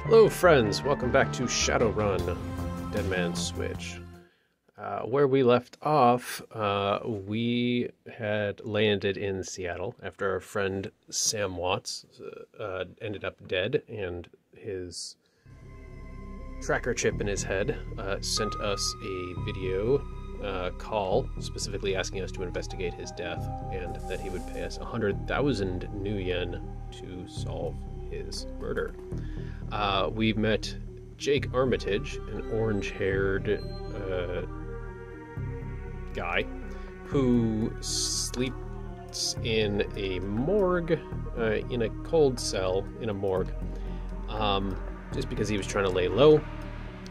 Hello friends, welcome back to Shadowrun Dead Man's Switch. Where we left off, we had landed in Seattle after our friend Sam Watts ended up dead, and his tracker chip in his head sent us a video call specifically asking us to investigate his death, and that he would pay us 100,000 new yen to solve his murder. We met Jake Armitage, an orange-haired guy who sleeps in a morgue, in a cold cell in a morgue, just because he was trying to lay low.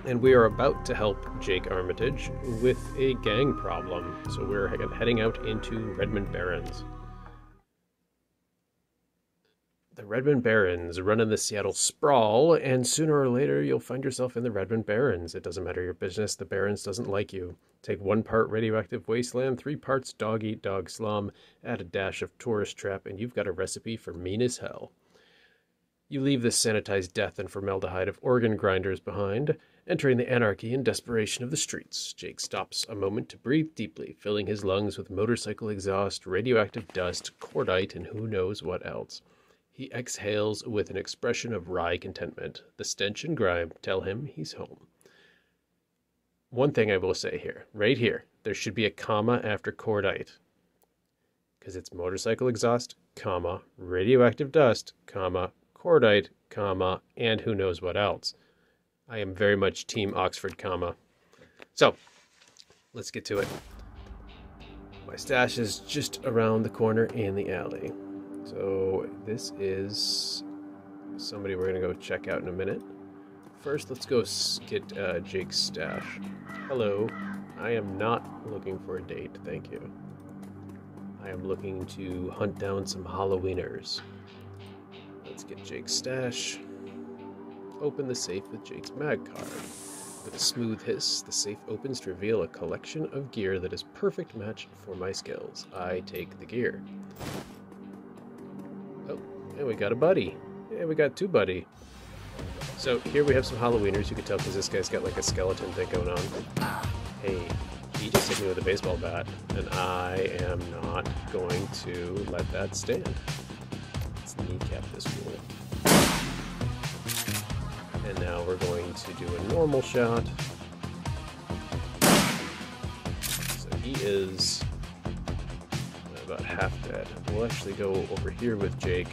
And we are about to help Jake Armitage with a gang problem, so we're heading out into Redmond Barrens. The Redmond Barrens run in the Seattle sprawl, and sooner or later you'll find yourself in the Redmond Barrens. It doesn't matter your business, the Barrens doesn't like you. Take 1 part radioactive wasteland, 3 parts dog-eat-dog slum, add a dash of tourist trap, and you've got a recipe for mean as hell. You leave the sanitized death and formaldehyde of organ grinders behind, entering the anarchy and desperation of the streets. Jake stops a moment to breathe deeply, filling his lungs with motorcycle exhaust, radioactive dust, cordite, and who knows what else. He exhales with an expression of wry contentment. The stench and grime tell him he's home. One thing I will say here, right here, there should be a comma after cordite. Because it's motorcycle exhaust, comma, radioactive dust, comma, cordite, comma, and who knows what else. I am very much Team Oxford, comma. So, let's get to it. My stash is just around the corner in the alley. So this is somebody we're going to go check out in a minute. First, let's go get Jake's stash. Hello. I am not looking for a date, thank you. I am looking to hunt down some Halloweeners. Let's get Jake's stash. Open the safe with Jake's mag card. With a smooth hiss, the safe opens to reveal a collection of gear that is a perfect match for my skills. I take the gear. Oh, and we got a buddy. Yeah, we got 2 buddy. So here we have some Halloweeners. You can tell because this guy's got like a skeleton thing going on. Hey, he just hit me with a baseball bat, and I am not going to let that stand. Let's kneecap this fool. And now we're going to do a normal shot. So he is about half dead. We'll actually go over here with Jake,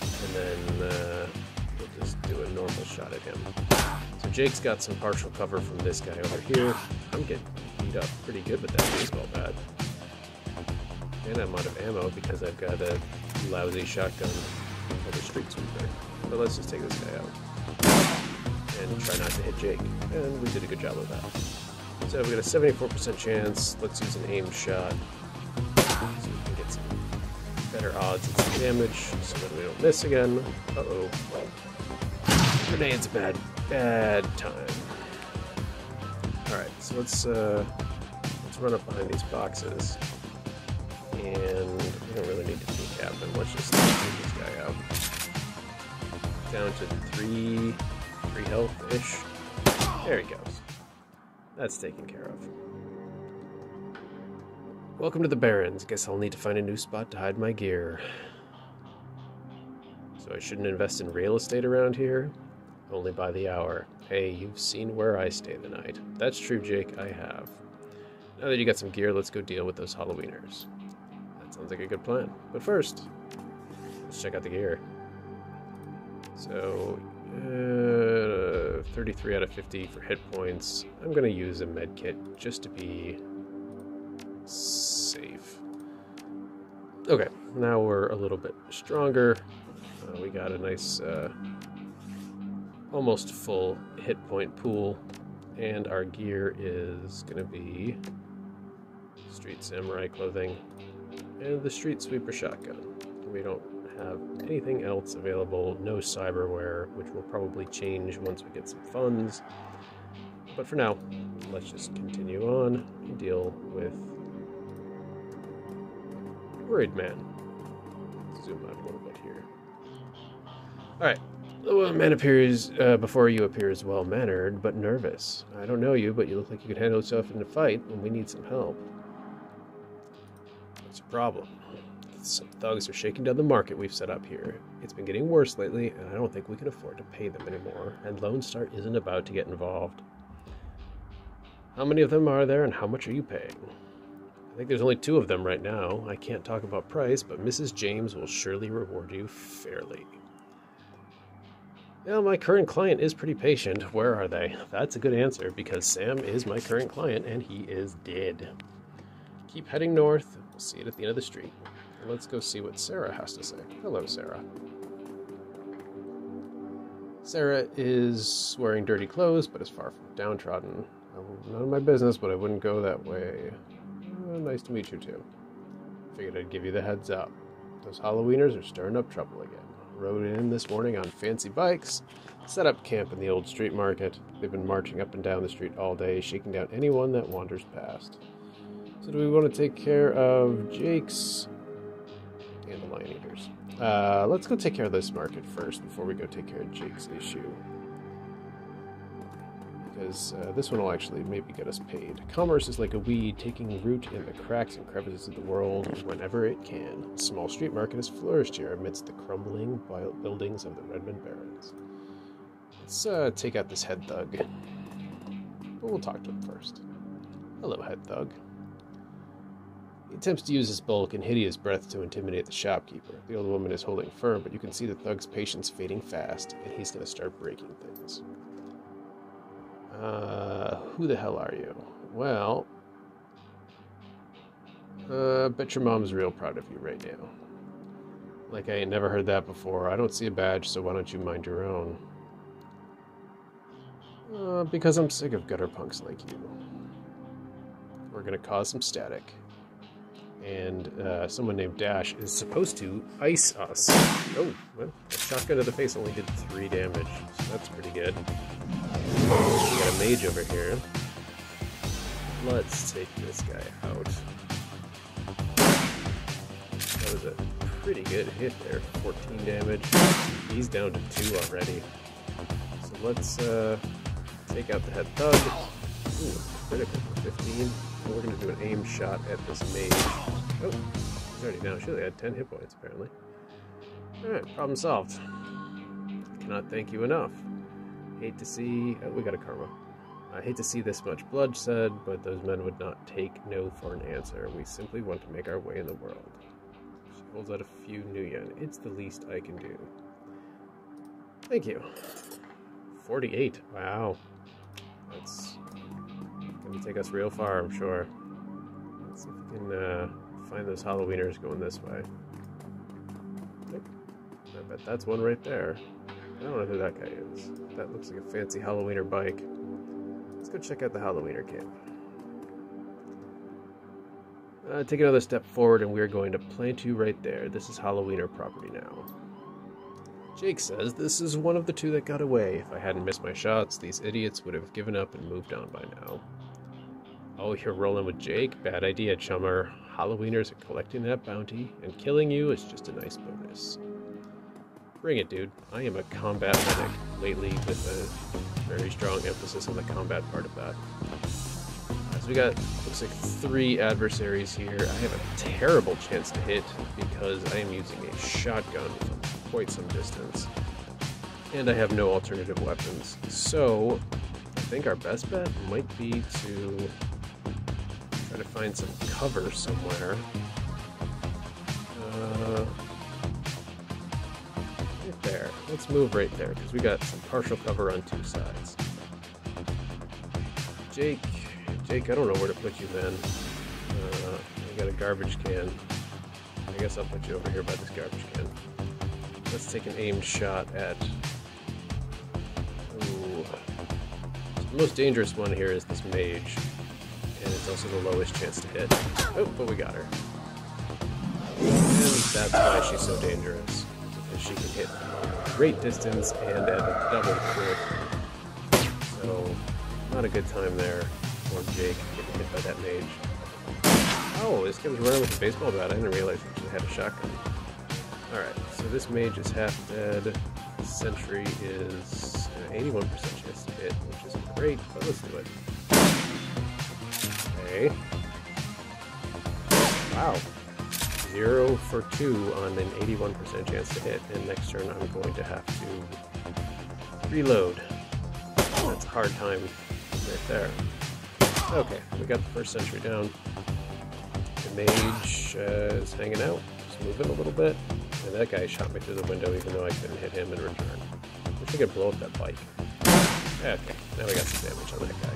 and then we'll just do a normal shot at him. So Jake's got some partial cover from this guy over here. I'm getting beat up pretty good with that baseball bat. And I'm out of ammo because I've got a lousy shotgun of a street sweeper. But let's just take this guy out. And try not to hit Jake. And we did a good job of that. So we got a 74% chance. Let's use an aim shot, so we can get some better odds at some damage, so that we don't miss again. Uh-oh. Grenade's a bad time. Alright, so let's run up behind these boxes. And we don't really need to kneecap him. Let's just take this guy out. Down to 3 health-ish. There he goes. That's taken care of. Welcome to the Barrens. Guess I'll need to find a new spot to hide my gear. So I shouldn't invest in real estate around here? Only by the hour. Hey, you've seen where I stay the night. That's true, Jake, I have. Now that you got some gear, let's go deal with those Halloweeners. That sounds like a good plan. But first, let's check out the gear. So, 33 out of 50 for hit points. I'm going to use a med kit just to be safe. Okay, now we're a little bit stronger. We got a nice, almost full hit point pool. And our gear is going to be Street Samurai clothing and the Street Sweeper shotgun. We don't have anything else available, no cyberware, which will probably change once we get some funds. But for now, let's just continue on and deal with Worried Man. Zoom out a little bit here. Alright, The man appears before you appears well-mannered, but nervous. I don't know you, but you look like you could handle yourself in a fight, and we need some help. What's your problem? Some thugs are shaking down the market we've set up here. It's been getting worse lately, and I don't think we can afford to pay them anymore, and Lone Star isn't about to get involved. How many of them are there, and how much are you paying? I think there's only 2 of them right now. I can't talk about price, but Mrs. James will surely reward you fairly. Well, my current client is pretty patient. Where are they? That's a good answer, because Sam is my current client, and he is dead. Keep heading north. We'll see it at the end of the street. Let's go see what Sarah has to say. Hello, Sarah. Sarah is wearing dirty clothes, but is far from downtrodden. None of my business, but I wouldn't go that way. Nice to meet you, too. Figured I'd give you the heads up. Those Halloweeners are stirring up trouble again. Rode in this morning on fancy bikes, set up camp in the old street market. They've been marching up and down the street all day, shaking down anyone that wanders past. So do we want to take care of Jake's and the Lion Eaters? Let's go take care of this market first before we go take care of Jake's issue. Because this one will actually maybe get us paid. Commerce is like a weed taking root in the cracks and crevices of the world whenever it can. A small street market has flourished here amidst the crumbling buildings of the Redmond Barrens. Let's take out this head thug. But we'll talk to him first. Hello, head thug. He attempts to use his bulk and hideous breath to intimidate the shopkeeper. The old woman is holding firm, but you can see the thug's patience fading fast, and he's going to start breaking things. Who the hell are you? Well, bet your mom's real proud of you right now. Like I ain't never heard that before. I don't see a badge, so why don't you mind your own? Because I'm sick of gutter punks like you. We're gonna cause some static. And someone named Dash is supposed to ice us. Oh, well, a shotgun to the face only did 3 damage, so that's pretty good. We got a mage over here. Let's take this guy out. That was a pretty good hit there. 14 damage. He's down to 2 already. So let's take out the head thug. Ooh, critical for 15. And we're going to do an aim shot at this mage. Oh, he's already down. She only had 10 hit points, apparently. Alright, problem solved. Cannot thank you enough. Hate to see... Oh, we got a karma. I hate to see this much bloodshed, but those men would not take no for an answer. We simply want to make our way in the world. She holds out a few new yen. It's the least I can do. Thank you. 48. Wow. That's going to take us real far, I'm sure. Let's see if we can find those Halloweeners going this way. Nope. I bet that's one right there. I don't know who that guy is. That looks like a fancy Halloweener bike. Let's go check out the Halloweener camp. Take another step forward and we're going to plant you right there. This is Halloweener property now. Jake says this is one of the 2 that got away. If I hadn't missed my shots, these idiots would have given up and moved on by now. Oh, you're rolling with Jake? Bad idea, chummer. Halloweeners are collecting that bounty, and killing you is just a nice bonus. Bring it, dude. I am a combat medic lately with a very strong emphasis on the combat part of that. So we got, looks like 3 adversaries here. I have a terrible chance to hit because I am using a shotgun from quite some distance. And I have no alternative weapons. So I think our best bet might be to try to find some cover somewhere. Right there. Let's move right there because we got some partial cover on 2 sides. Jake, I don't know where to put you, man. I got a garbage can. I guess I'll put you over here by this garbage can. Let's take an aimed shot at... Ooh. The most dangerous one here is this mage. And it's also the lowest chance to hit. Oh, but we got her. And that's why she's so dangerous. Because she can hit great distance and at a double crit. So, not a good time there for Jake getting hit by that mage. Oh, this guy was running with a baseball bat. I didn't realize he actually had a shotgun. Alright, so this mage is half dead. sentry is an 81% chance to hit, which isn't great, but let's do it. Okay. Wow. 0 for 2 on an 81% chance to hit, and next turn I'm going to have to reload. That's a hard time right there. Okay, we got the first sentry down. The mage is hanging out, just moving a little bit, and that guy shot me through the window even though I couldn't hit him in return. Wish I could blow up that bike. Okay, now we got some damage on that guy.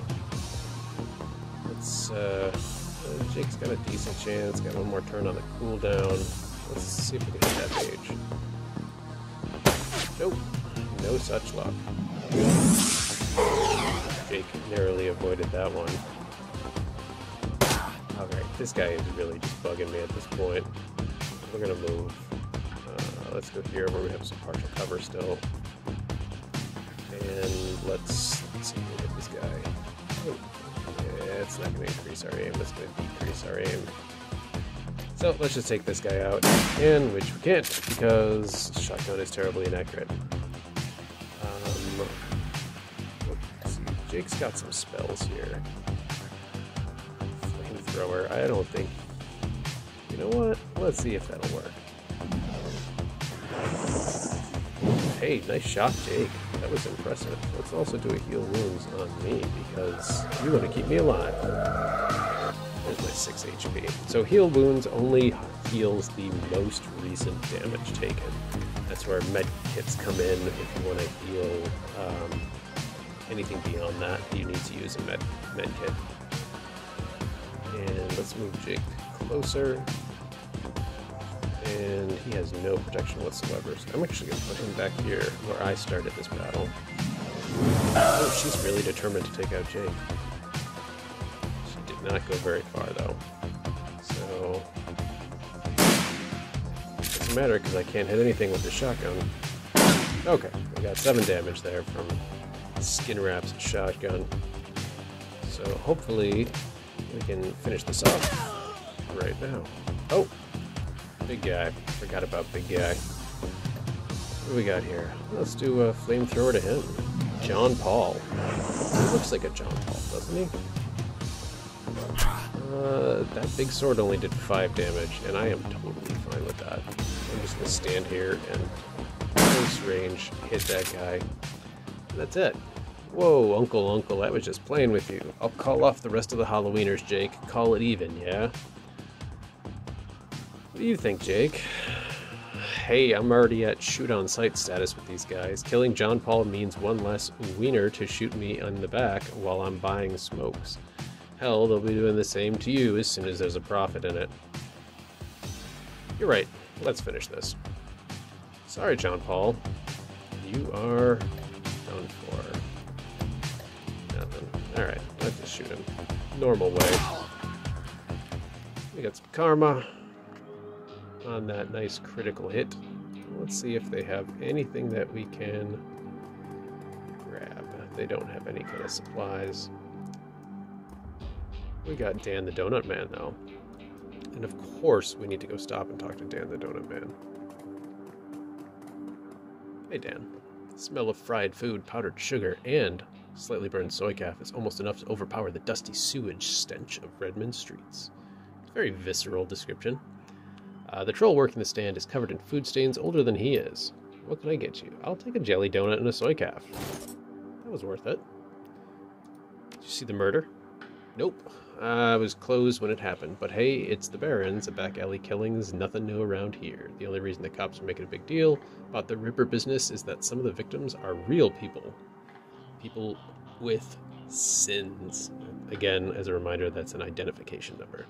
Let's, Jake's got a decent chance, got one more turn on the cooldown. Let's see if we can hit that mage. Nope, no such luck. Jake narrowly avoided that one. Alright, this guy is really just bugging me at this point. We're gonna move. Let's go here where we have some partial cover still. And let's see if we hit this guy. Oh, yeah, it's not gonna increase our aim, it's gonna decrease our aim. So let's just take this guy out, and which we can't because shotgun is terribly inaccurate. Let's see, Jake's got some spells here. Flamethrower, I don't think. You know what? Let's see if that'll work. Hey, nice shot, Jake. That was impressive. Let's also do a heal wounds on me because you want to keep me alive. There's my 6 HP. So heal wounds only heals the most recent damage taken. That's where med kits come in if you want to heal anything beyond that. You need to use a med kit. And let's move Jake closer. And he has no protection whatsoever. So I'm actually going to put him back here where I started this battle. Oh, she's really determined to take out Jake. She did not go very far though. So it doesn't matter because I can't hit anything with the shotgun. Okay, we got 7 damage there from Skinwrap's shotgun. So hopefully we can finish this off right now. Oh! Big guy. Forgot about big guy. What do we got here? Let's do a flamethrower to him. John Paul. He looks like a John Paul, doesn't he? That big sword only did 5 damage, and I am totally fine with that. I'm just gonna stand here and close range hit that guy. And that's it. Whoa, Uncle, that was just playing with you. I'll call off the rest of the Halloweeners, Jake. Call it even, yeah? What do you think, Jake? Hey, I'm already at shoot-on-sight status with these guys. Killing John Paul means one less wiener to shoot me in the back while I'm buying smokes. Hell, they'll be doing the same to you as soon as there's a profit in it. You're right. Let's finish this. Sorry, John Paul. You are done for. Nothing. Alright, let's just shoot him. Normal way. We got some karma on that nice critical hit. Let's see if they have anything that we can grab. They don't have any kind of supplies. We got Dan the Donut Man though. And of course we need to go stop and talk to Dan the Donut Man. Hey Dan. The smell of fried food, powdered sugar, and slightly burned soy calf is almost enough to overpower the dusty sewage stench of Redmond streets. It's a very visceral description. The troll working the stand is covered in food stains older than he is. What can I get you? I'll take a jelly donut and a soy calf. That was worth it. Did you see the murder? Nope. I was closed when it happened, but hey, it's the Barrens. A back alley killing is nothing new around here. The only reason the cops are making a big deal about the Ripper business is that some of the victims are real people. People with sins. Again, as a reminder, that's an identification number.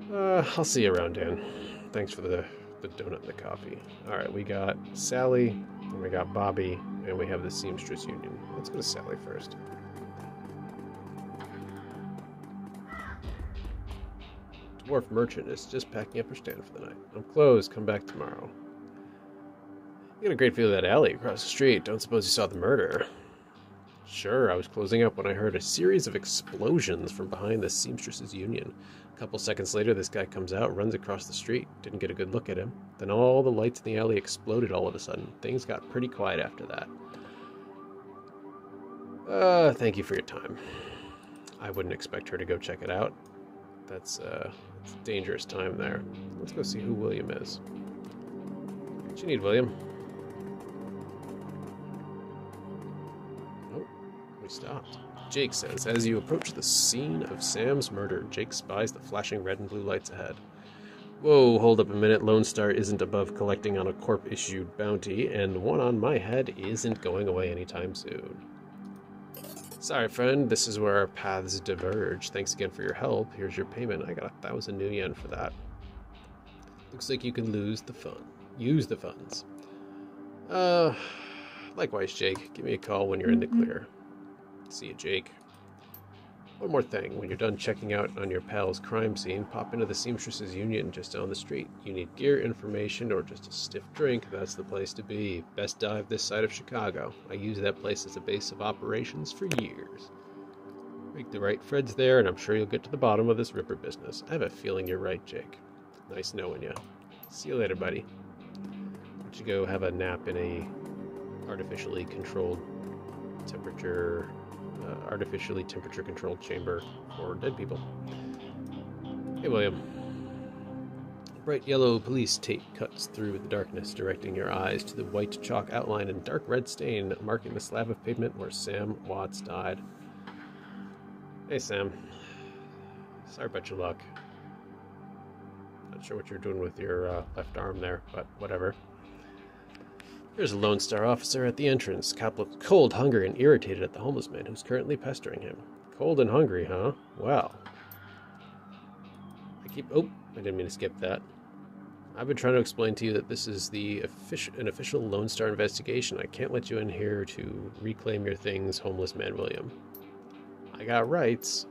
I'll see you around, Dan. Thanks for the donut and the coffee. Alright, we got Sally, and we got Bobby, and we have the Seamstress Union. Let's go to Sally first. Dwarf merchant is just packing up her stand for the night. I'm closed. Come back tomorrow. You got a great view of that alley across the street. Don't suppose you saw the murder. Sure, I was closing up when I heard a series of explosions from behind the Seamstresses Union. A couple seconds later, this guy comes out, runs across the street. Didn't get a good look at him. Then all the lights in the alley exploded all of a sudden. Things got pretty quiet after that. Thank you for your time. I wouldn't expect her to go check it out. That's a dangerous time there. Let's go see who William is. What you need, William? Oh, we stopped. Jake says, as you approach the scene of Sam's murder, Jake spies the flashing red and blue lights ahead. Whoa, hold up a minute. Lone Star isn't above collecting on a corp-issued bounty, and the one on my head isn't going away anytime soon. Sorry, friend, this is where our paths diverge. Thanks again for your help. Here's your payment. I got 1,000 new yen for that. Looks like you can use the funds. Likewise, Jake. Give me a call when you're in the clear. See you, Jake. One more thing. When you're done checking out on your pal's crime scene, pop into the Seamstresses Union just down the street. You need gear, information, or just a stiff drink, that's the place to be. Best dive this side of Chicago. I used that place as a base of operations for years. Make the right threads there, and I'm sure you'll get to the bottom of this ripper business. I have a feeling you're right, Jake. Nice knowing you. See you later, buddy. Why don't you go have a nap in a artificially temperature-controlled chamber for dead people. Hey, William. Bright yellow police tape cuts through the darkness, directing your eyes to the white chalk outline and dark red stain marking the slab of pavement where Sam Watts died. Hey, Sam. Sorry about your luck. Not sure what you're doing with your left arm there, but whatever. There's a Lone Star officer at the entrance. Cop looks cold, hungry, and irritated at the homeless man who's currently pestering him. Cold and hungry, huh? Well. Oh, I didn't mean to skip that. I've been trying to explain to you that this is an official Lone Star investigation. I can't let you in here to reclaim your things, homeless man William. I got rights.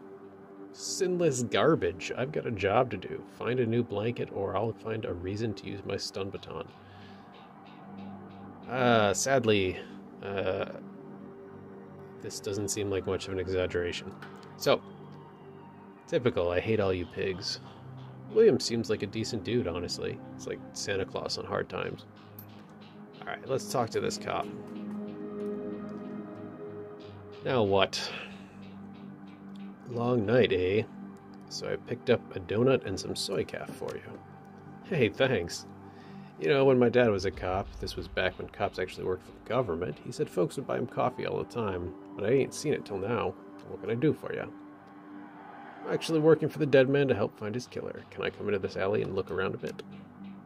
Sinless garbage. I've got a job to do. Find a new blanket, or I'll find a reason to use my stun baton. Sadly, this doesn't seem like much of an exaggeration. So, typical, I hate all you pigs. William seems like a decent dude, honestly. It's like Santa Claus on hard times. Alright, let's talk to this cop. Now what? Long night, eh? So I picked up a donut and some soy calf for you. Hey, thanks. You know, when my dad was a cop, this was back when cops actually worked for the government, he said folks would buy him coffee all the time, but I ain't seen it till now. What can I do for you? I'm actually working for the dead man to help find his killer. Can I come into this alley and look around a bit?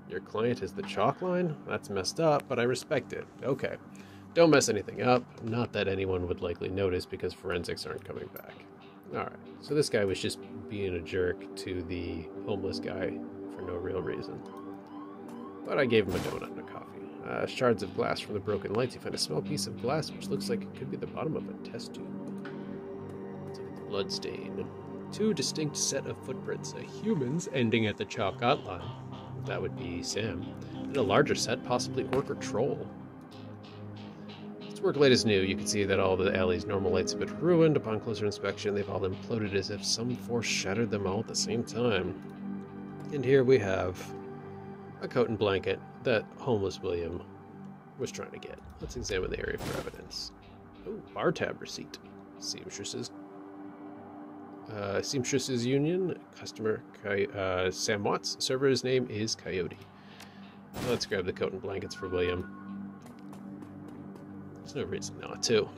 Your client is the chalk line? That's messed up, but I respect it. Okay. Don't mess anything up. Not that anyone would likely notice because forensics aren't coming back. Alright, so this guy was just being a jerk to the homeless guy for no real reason. But I gave him a donut and a coffee. Shards of glass from the broken lights. You find a small piece of glass which looks like it could be the bottom of a test tube. Let's look at the blood stain. 2 distinct set of footprints. A human's ending at the chalk outline. That would be Sam. And a larger set, possibly orc or troll. This work light is new. You can see that all the alley's normal lights have been ruined. Upon closer inspection, they've all imploded as if some force shattered them all at the same time. And here we have a coat and blanket that homeless William was trying to get. Let's examine the area for evidence. Oh, bar tab receipt. Seamstresses Union, customer Sam Watts. Server's name is Coyote. Let's grab the coat and blankets for William. There's no reason not to.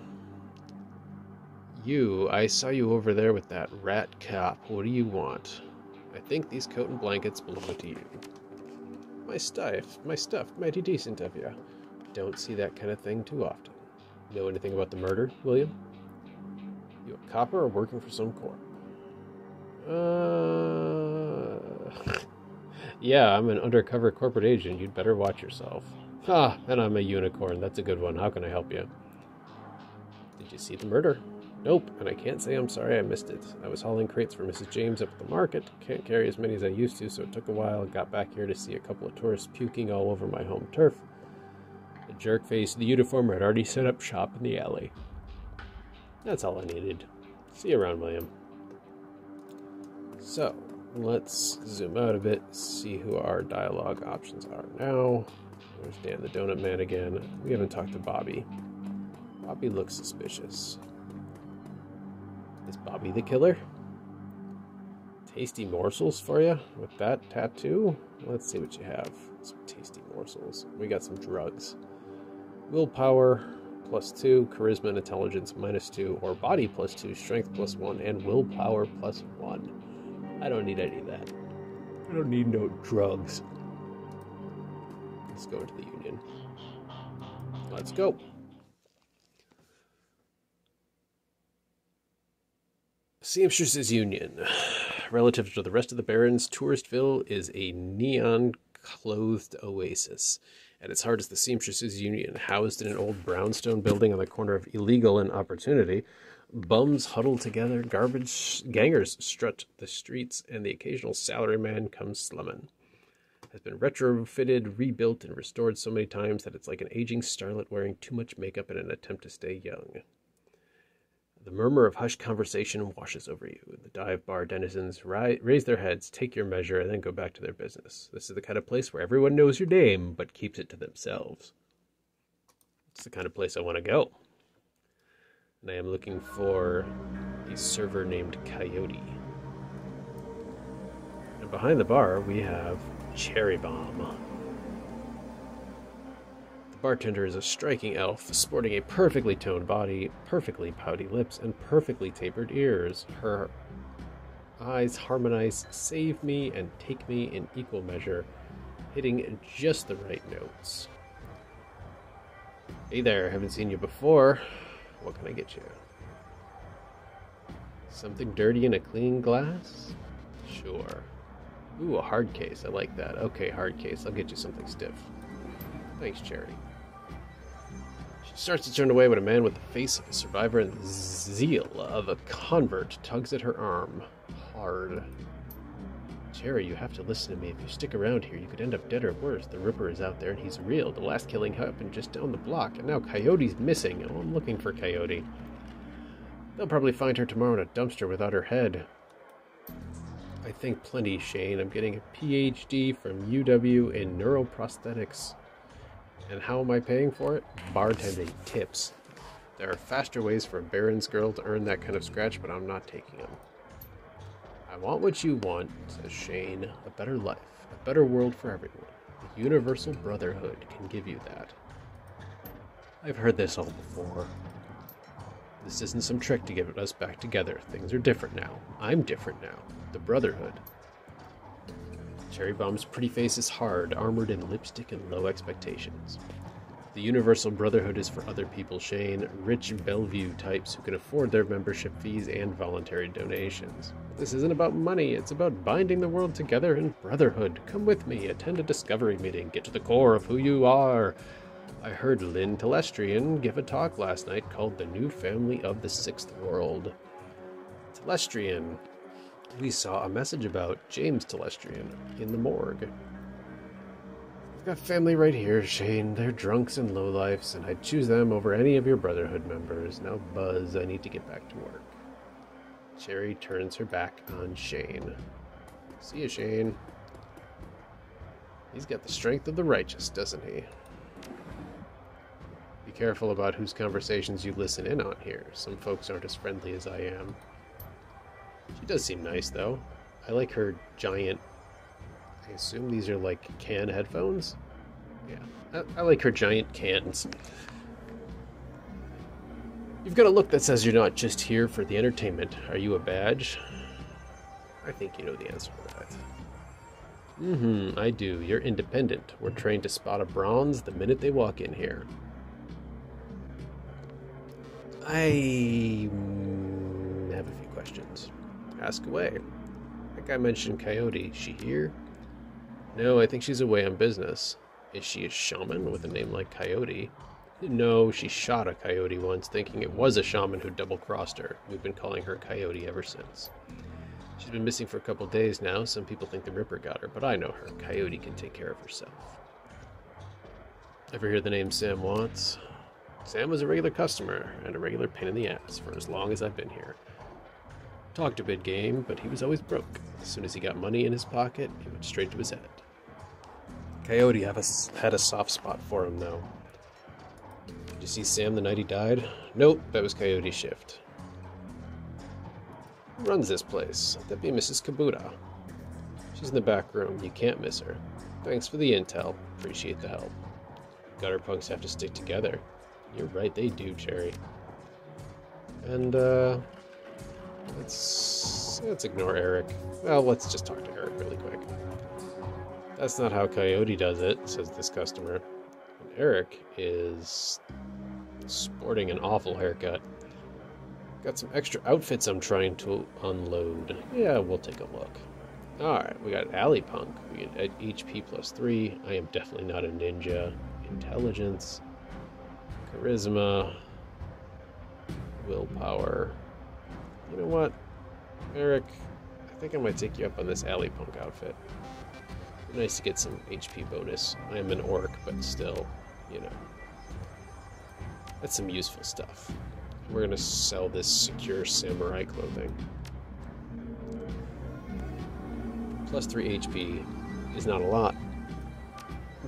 I saw you over there with that rat cop. What do you want? I think these coat and blankets belong to you. My stuff, mighty decent of you. Don't see that kind of thing too often. Know anything about the murder, William? You a copper or working for some corp? Yeah, I'm an undercover corporate agent. You'd better watch yourself. And I'm a unicorn. That's a good one. How can I help you? Did you see the murder? Nope, and I can't say I'm sorry I missed it. I was hauling crates for Mrs. James up at the market. Can't carry as many as I used to, so it took a while. Got back here to see a couple of tourists puking all over my home turf. The jerk face of the uniform had already set up shop in the alley. That's all I needed. See you around, William. So, let's zoom out a bit, see who our dialogue options are now. There's Dan the Donut Man again. We haven't talked to Bobby. Bobby looks suspicious. Is Bobby the killer? Tasty morsels for you with that tattoo? Let's see what you have. Some tasty morsels. We got some drugs. Willpower +2, charisma and intelligence -2, or body +2, strength +1, and willpower +1. I don't need any of that. I don't need no drugs. Let's go into the Union. Let's go. Seamstress's Union. Relative to the rest of the Barrens, Touristville is a neon-clothed oasis. At its heart is the Seamstress's Union, housed in an old brownstone building on the corner of Illegal and Opportunity. Bums huddle together, garbage gangers strut the streets, and the occasional salaryman comes slumming. Has been retrofitted, rebuilt, and restored so many times that it's like an aging starlet wearing too much makeup in an attempt to stay young. The murmur of hushed conversation washes over you. The dive bar denizens raise their heads, take your measure, and then go back to their business. This is the kind of place where everyone knows your name, but keeps it to themselves. It's the kind of place I want to go. And I am looking for a server named Coyote. And behind the bar, we have Cherry Bomb. Bartender is a striking elf, sporting a perfectly toned body, perfectly pouty lips, and perfectly tapered ears. Her eyes harmonize Save Me and Take Me in equal measure, hitting just the right notes. Hey there, haven't seen you before. What can I get you? Something dirty in a clean glass? Sure. Ooh, a hard case. I like that. Okay, hard case. I'll get you something stiff. Thanks, Charity. She starts to turn away when a man with the face of a survivor and the zeal of a convert tugs at her arm. Hard. Cherry, you have to listen to me. If you stick around here, you could end up dead or worse. The Ripper is out there and he's real. The last killing happened just down the block, and now Coyote's missing. Oh, I'm looking for Coyote. They'll probably find her tomorrow in a dumpster without her head. I think plenty, Shane. I'm getting a PhD from UW in neuroprosthetics. And how am I paying for it? Bartending tips. There are faster ways for a Baron's girl to earn that kind of scratch, but I'm not taking them. I want what you want, says Shane. A better life. A better world for everyone. The Universal Brotherhood can give you that. I've heard this all before. This isn't some trick to get us back together. Things are different now. I'm different now. The Brotherhood. Cherry Bomb's pretty face is hard, armored in lipstick and low expectations. The Universal Brotherhood is for other people, Shane. Rich Bellevue types who can afford their membership fees and voluntary donations. This isn't about money, it's about binding the world together in brotherhood. Come with me, attend a discovery meeting, get to the core of who you are. I heard Lynn Telestrian give a talk last night called The New Family of the Sixth World. Telestrian. We saw a message about James Telestrian in the morgue. I've got family right here, Shane. They're drunks and lowlifes, and I'd choose them over any of your Brotherhood members. Now buzz, I need to get back to work. Cherry turns her back on Shane. See ya, Shane. He's got the strength of the righteous, doesn't he? Be careful about whose conversations you listen in on here. Some folks aren't as friendly as I am. She does seem nice, though. I like her giant... I assume these are like can headphones? Yeah, I like her giant cans. You've got a look that says you're not just here for the entertainment. Are you a badge? I think you know the answer to that. I do. You're independent. We're trained to spot a bronze the minute they walk in here. I have a few questions. Ask away. That guy mentioned Coyote. Is she here? No, I think she's away on business. Is she a shaman with a name like Coyote? No, she shot a coyote once, thinking it was a shaman who double-crossed her. We've been calling her Coyote ever since. She's been missing for a couple days now. Some people think the Ripper got her, but I know her. Coyote can take care of herself. Ever hear the name Sam Watts? Sam was a regular customer and a regular pain in the ass for as long as I've been here. Talked a big game, but he was always broke. As soon as he got money in his pocket, it went straight to his head. Coyote had a soft spot for him, though. Did you see Sam the night he died? Nope, that was Coyote's shift. Who runs this place? That'd be Mrs. Kabuta. She's in the back room. You can't miss her. Thanks for the intel. Appreciate the help. Gutter punks have to stick together. You're right, they do, Cherry. And, let's ignore Eric. Well, let's just talk to Eric really quick. That's not how Coyote does it, says this customer. And Eric is sporting an awful haircut. Got some extra outfits I'm trying to unload. Yeah, we'll take a look. Alright, we got Alley Punk. We get HP +3. I am definitely not a ninja. Intelligence. Charisma. Willpower. You know what? Eric, I think I might take you up on this Alley Punk outfit. Nice to get some HP bonus. I am an orc, but still, you know. That's some useful stuff. We're gonna sell this secure samurai clothing. +3 HP is not a lot,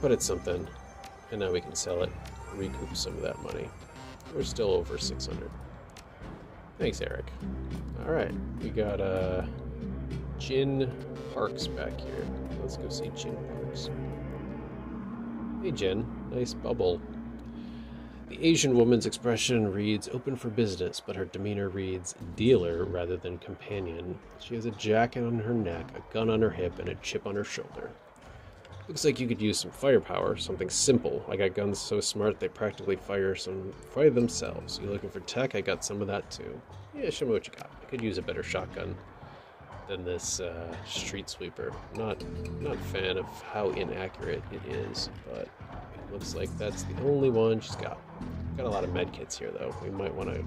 but it's something. And now we can sell it, recoup some of that money. We're still over 600. Thanks, Eric. Alright, we got Jin Parks back here. Let's go see Jin Parks. Hey Jen, nice bubble. The Asian woman's expression reads open for business, but her demeanor reads dealer rather than companion. She has a jacket on her neck, a gun on her hip, and a chip on her shoulder. Looks like you could use some firepower, something simple. I got guns so smart they practically fire themselves. You looking for tech? I got some of that too. Yeah, show me what you got. I could use a better shotgun than this street sweeper. Not a fan of how inaccurate it is, but it looks like that's the only one she's got. Got a lot of medkits here though. We might want to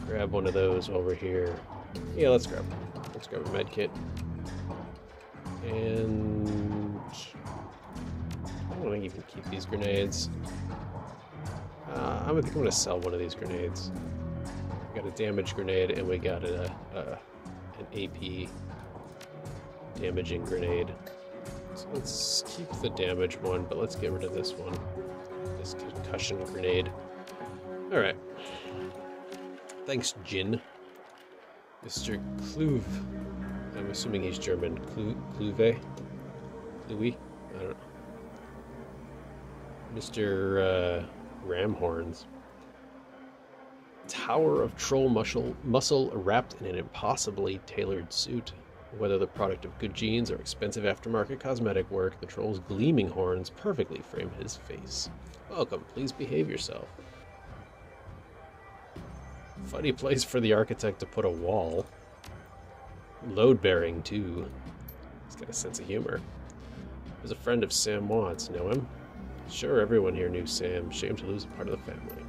grab one of those while we're here. Yeah, let's grab a medkit. And I don't want to even keep these grenades. I think I'm going to sell one of these grenades. We got a damage grenade and we got an AP damaging grenade. So let's keep the damage one, but let's get rid of this one. This concussion grenade. Alright. Thanks, Jin. Mr. Kluve. I'm assuming he's German. Kluve? Louis? I don't know. Mr. Ramhorns. Tower of troll muscle wrapped in an impossibly tailored suit. Whether the product of good genes or expensive aftermarket cosmetic work, the troll's gleaming horns perfectly frame his face. Welcome, please behave yourself. Funny place for the architect to put a wall. Load-bearing, too. He's got a sense of humor. Was a friend of Sam Watts. Know him? Sure, everyone here knew Sam. Shame to lose a part of the family.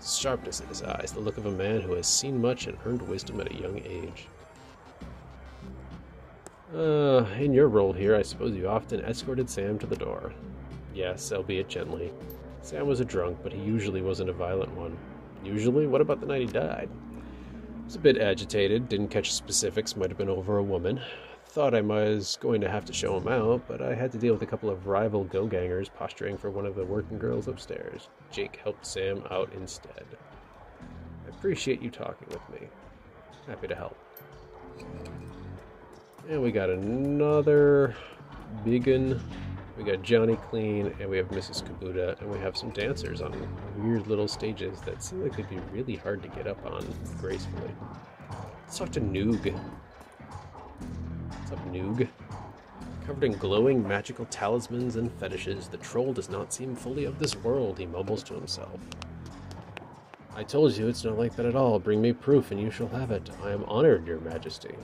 Sharpness in his eyes, the look of a man who has seen much and earned wisdom at a young age. In your role here, I suppose you often escorted Sam to the door. Yes, albeit gently. Sam was a drunk, but he usually wasn't a violent one. Usually? What about the night he died? Was a bit agitated, didn't catch specifics, might have been over a woman. Thought I was going to have to show him out, but I had to deal with a couple of rival go-gangers posturing for one of the working girls upstairs. Jake helped Sam out instead. I appreciate you talking with me. Happy to help. And we got another biggin. We got Johnny Clean, and we have Mrs. Kabuta, and we have some dancers on weird little stages that seem like they'd be really hard to get up on gracefully. Let's talk to Noog. What's up, Noog? Covered in glowing magical talismans and fetishes, the troll does not seem fully of this world, he mumbles to himself. I told you it's not like that at all. Bring me proof, and you shall have it. I am honored, your majesty.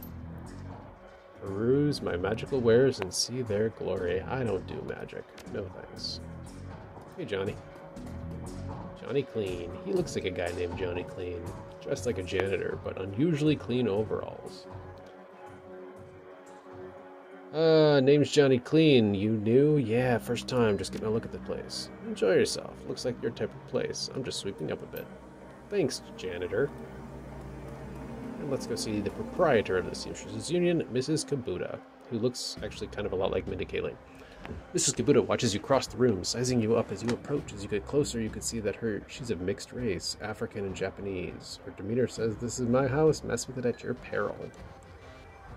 Peruse my magical wares and see their glory. I don't do magic. No thanks. Hey, Johnny. Johnny Clean. He looks like a guy named Johnny Clean. Dressed like a janitor, but unusually clean overalls. Name's Johnny Clean. You new? Yeah, first time. Just getting a look at the place. Enjoy yourself. Looks like your type of place. I'm just sweeping up a bit. Thanks, janitor. And let's go see the proprietor of the Seamstresses Union, Mrs. Kabuta, who looks actually kind of a lot like Mindy Kaling. Mrs. Kabuta watches you cross the room, sizing you up as you approach. As you get closer, you can see that she's of mixed race, African and Japanese. Her demeanor says, "This is my house, mess with it at your peril."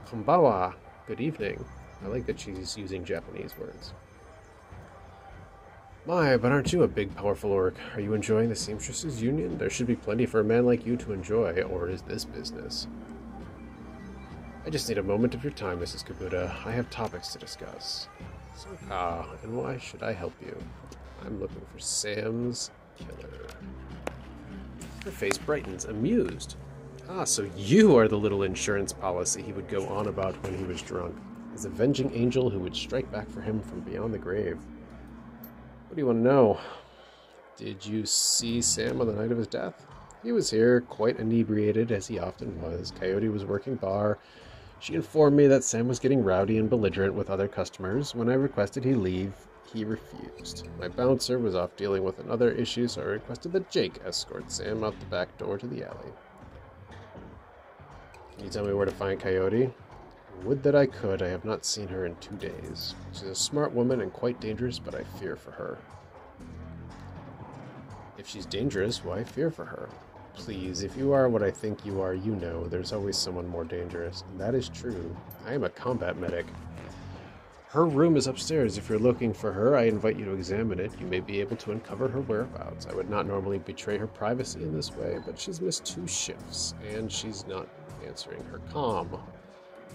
Konbawa, good evening. I like that she's using Japanese words. My, but aren't you a big, powerful orc? Are you enjoying the Seamstresses Union? There should be plenty for a man like you to enjoy, or is this business? I just need a moment of your time, Mrs. Kabuta. I have topics to discuss. And why should I help you? I'm looking for Sam's killer. Her face brightens, amused. So you are the little insurance policy he would go on about when he was drunk. As a avenging angel who would strike back for him from beyond the grave. What do you want to know? Did you see Sam on the night of his death? He was here, quite inebriated, as he often was. Coyote was working bar. She informed me that Sam was getting rowdy and belligerent with other customers. When I requested he leave, he refused. My bouncer was off dealing with another issue, so I requested that Jake escort Sam out the back door to the alley. Can you tell me where to find Coyote? Would that I could. I have not seen her in 2 days. She's a smart woman and quite dangerous, but I fear for her. If she's dangerous, why fear for her? Please, if you are what I think you are, you know, there's always someone more dangerous. And that is true. I am a combat medic. Her room is upstairs. If you're looking for her, I invite you to examine it. You may be able to uncover her whereabouts. I would not normally betray her privacy in this way, but she's missed 2 shifts, and she's not answering her comm.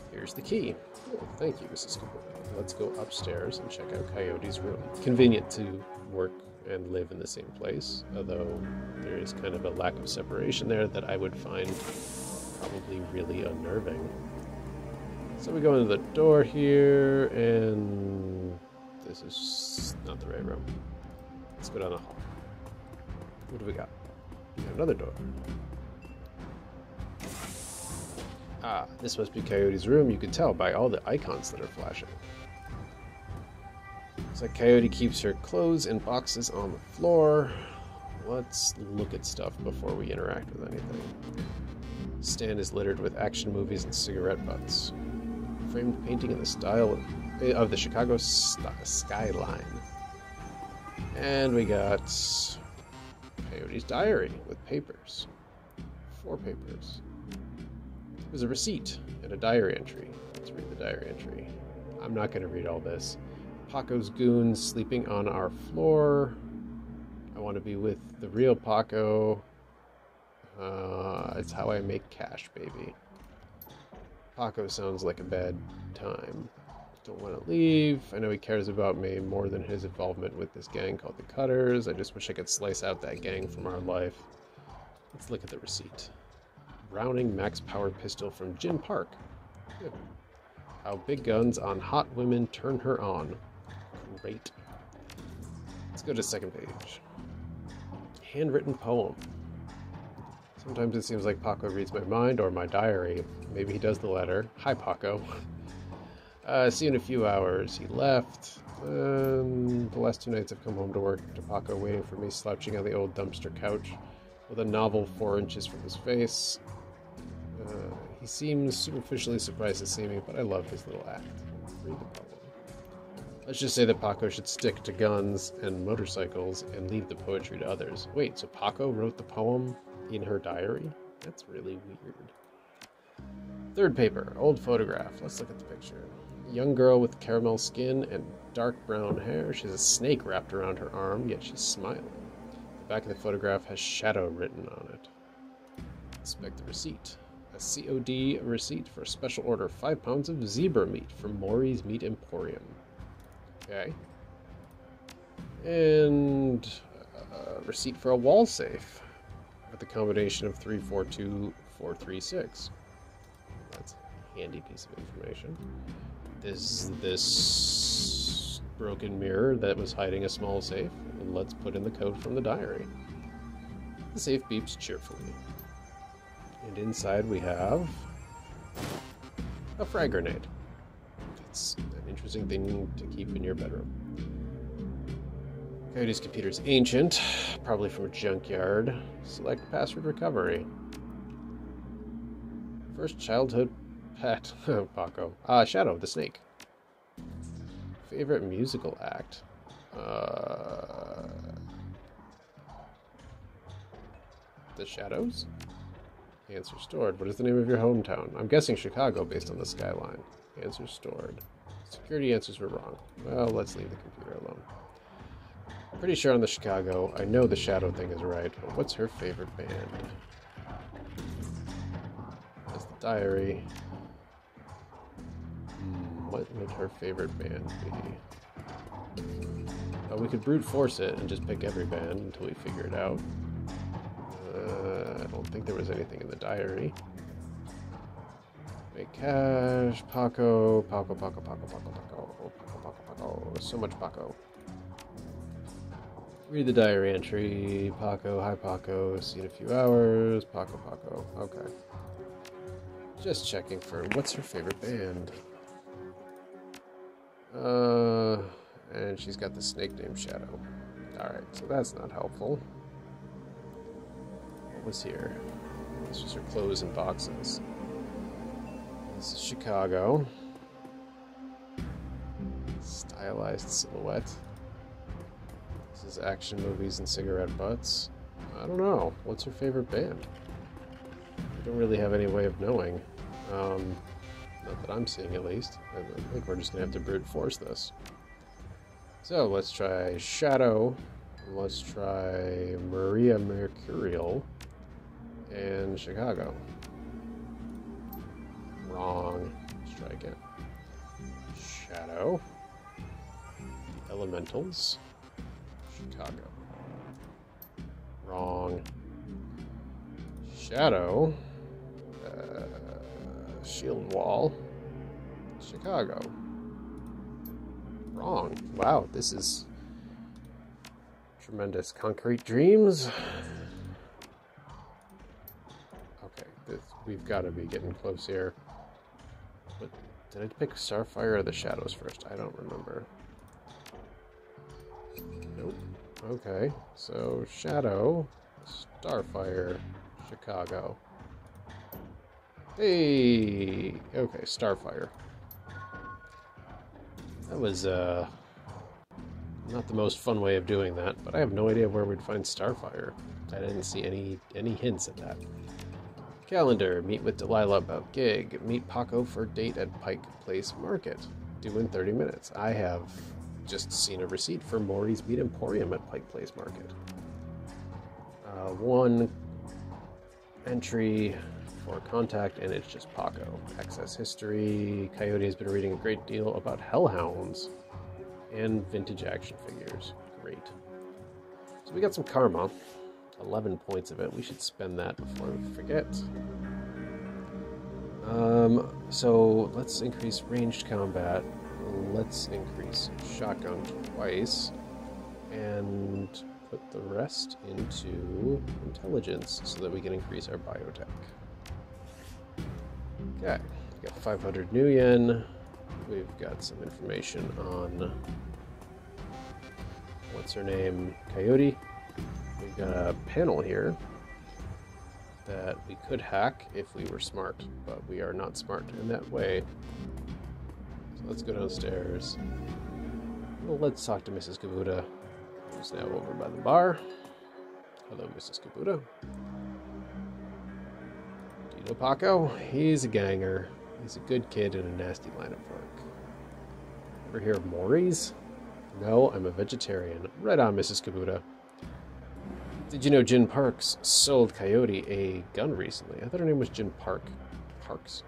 Here's the key. Oh, thank you, Mrs. Kabuta. Let's go upstairs and check out Coyote's room. Convenient to work and live in the same place, although there is kind of a lack of separation there that I would find probably really unnerving. So we go into the door here, and this is not the right room. Let's go down the hall. What do we got? We got another door. This must be Coyote's room. You can tell by all the icons that are flashing. Looks like Coyote keeps her clothes in boxes on the floor. Let's look at stuff before we interact with anything. Stand is littered with action movies and cigarette butts. Framed painting in the style of the Chicago skyline. And we got Coyote's diary with papers. 4 papers. There's a receipt and a diary entry. Let's read the diary entry. I'm not going to read all this. Paco's goons sleeping on our floor. I want to be with the real Paco. It's how I make cash, baby. Paco sounds like a bad time. Don't want to leave. I know he cares about me more than his involvement with this gang called the Cutters. I just wish I could slice out that gang from our life. Let's look at the receipt. Browning max power pistol from Jim Park. Good. How big guns on hot women turn her on. Great. Let's go to the second page. Handwritten poem. Sometimes it seems like Paco reads my mind or my diary. Maybe he does the latter. Hi, Paco. See you in a few hours. He left. The last 2 nights I've come home to work to Paco waiting for me, slouching on the old dumpster couch with a novel 4 inches from his face. He seems superficially surprised to see me, but I love his little act. Read the poem. Let's just say that Paco should stick to guns and motorcycles and leave the poetry to others. Wait, so Paco wrote the poem in her diary? That's really weird. Third paper, old photograph. Let's look at the picture. A young girl with caramel skin and dark brown hair. She has a snake wrapped around her arm, yet she's smiling. The back of the photograph has shadow written on it. Inspect the receipt. A COD receipt for a special order, 5 pounds of zebra meat from Maury's Meat Emporium. Okay. And a receipt for a wall safe with a combination of 342436. That's a handy piece of information. This broken mirror that was hiding a small safe. And let's put in the code from the diary. The safe beeps cheerfully. And inside we have a frag grenade. That's an interesting thing to keep in your bedroom. Coyote's computer's ancient, probably from a junkyard. Select password recovery. First childhood pet, Paco. Shadow, the snake. Favorite musical act? The Shadows? Answer stored. What is the name of your hometown? I'm guessing Chicago based on the skyline. Answer stored. Security answers were wrong. Well, let's leave the computer alone. Pretty sure on the Chicago. I know the Shadow thing is right, but what's her favorite band? That's the diary. What would her favorite band be? We could brute force it and just pick every band until we figure it out. I don't think there was anything in the diary. Make cash, Paco. So much Paco. Read the diary entry. Paco, hi Paco. See you in a few hours. Paco. Okay. Just checking for what's her favorite band. And she's got the snake named Shadow. Alright, so that's not helpful. What was here? This was her clothes and boxes. This is Chicago. Stylized silhouette. This is action movies and cigarette butts. I don't know. What's her favorite band? I don't really have any way of knowing. Not that I'm seeing, at least. I think we're just going to have to brute force this. So, let's try Shadow. Let's try Maria Mercurial. And Chicago. Wrong. Let's try again. Shadow. The Elementals. Chicago. Wrong. Shadow. Shield Wall. Chicago. Wrong. Wow, this is tremendous. Concrete Dreams. Okay, we've got to be getting close here. But did I pick Starfire or the Shadows first? I don't remember. Nope. Okay, so Shadow, Starfire, Chicago. Hey! Okay, Starfire. That was, not the most fun way of doing that, but I have no idea where we'd find Starfire. I didn't see any hints at that. Calendar. Meet with Delilah about gig. Meet Paco for date at Pike Place Market. Due in 30 minutes. I have just seen a receipt for Maury's Meat Emporium at Pike Place Market. One entry for contact, and it's just Paco. Access history. Coyote has been reading a great deal about hellhounds and vintage action figures. Great. So we got some karma. 11 points of it. We should spend that before we forget. So let's increase ranged combat. Let's increase shotgun twice. And put the rest into intelligence so that we can increase our biotech. Okay, we got 500 new yen. We've got some information on what's her name, Coyote. We've got a panel here that we could hack if we were smart, but we are not smart in that way. So let's go downstairs. Well, let's talk to Mrs. Kabuta, who's now over by the bar. Hello, Mrs. Kabuta. Do you know Paco? He's a ganger. He's a good kid in a nasty line of work. Ever hear of Maury's? No, I'm a vegetarian. Right on, Mrs. Kabuta. Did you know Jin Parks sold Coyote a gun recently? I thought her name was Jin Parks. Okay.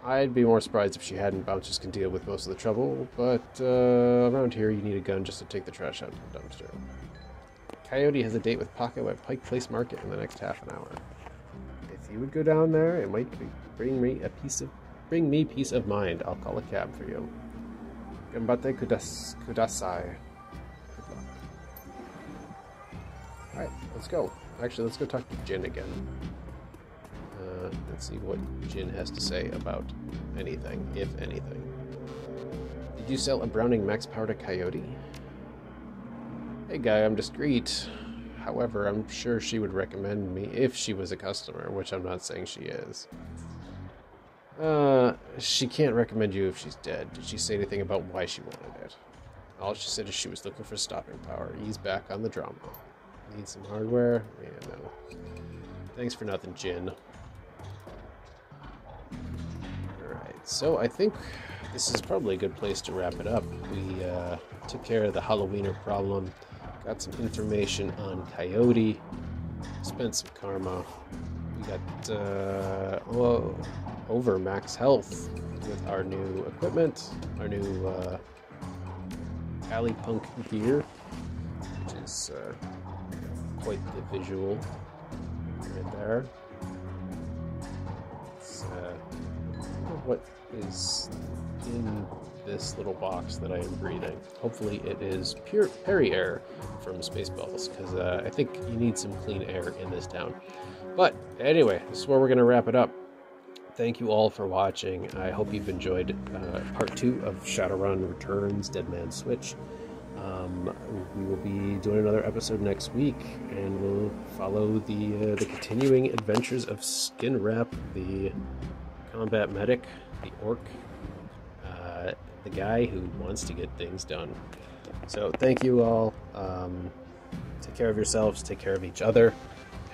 I'd be more surprised if she hadn't. Bouncers can deal with most of the trouble, but around here you need a gun just to take the trash out of the dumpster. Coyote has a date with Paco at Pike Place Market in the next half an hour. If you would go down there, it might bring me peace of mind. I'll call a cab for you. Gambate kudasai. Alright, let's go. Actually, let's go talk to Jin again. Let's see what Jin has to say about anything, if anything. Did you sell a Browning max power to Coyote? Hey guy, I'm discreet. However, I'm sure she would recommend me if she was a customer, which I'm not saying she is. She can't recommend you if she's dead. Did she say anything about why she wanted it? All she said is she was looking for stopping power. Ease back on the drama. Need some hardware? Yeah, no. Thanks for nothing, Jin. Alright, so I think this is probably a good place to wrap it up. We took care of the Halloweener problem, got some information on Coyote, spent some karma. We got over max health with our new equipment, our new alley punk gear, which is quite the visual right there. It's, what is in this little box that I am breathing? Hopefully it is pure Perry air from Spaceballs, because I think you need some clean air in this town. But anyway, this is where we're going to wrap it up. Thank you all for watching. I hope you've enjoyed part 2 of Shadowrun Returns, Dead Man's Switch. We will be doing another episode next week, and we'll follow the continuing adventures of Skinwrap, the combat medic, the orc, the guy who wants to get things done. So thank you all. Take care of yourselves, take care of each other,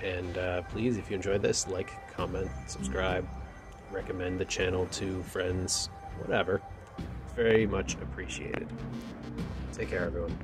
and please, if you enjoyed this, like, comment, subscribe, recommend the channel to friends, whatever. Very much appreciated. Take care, everyone.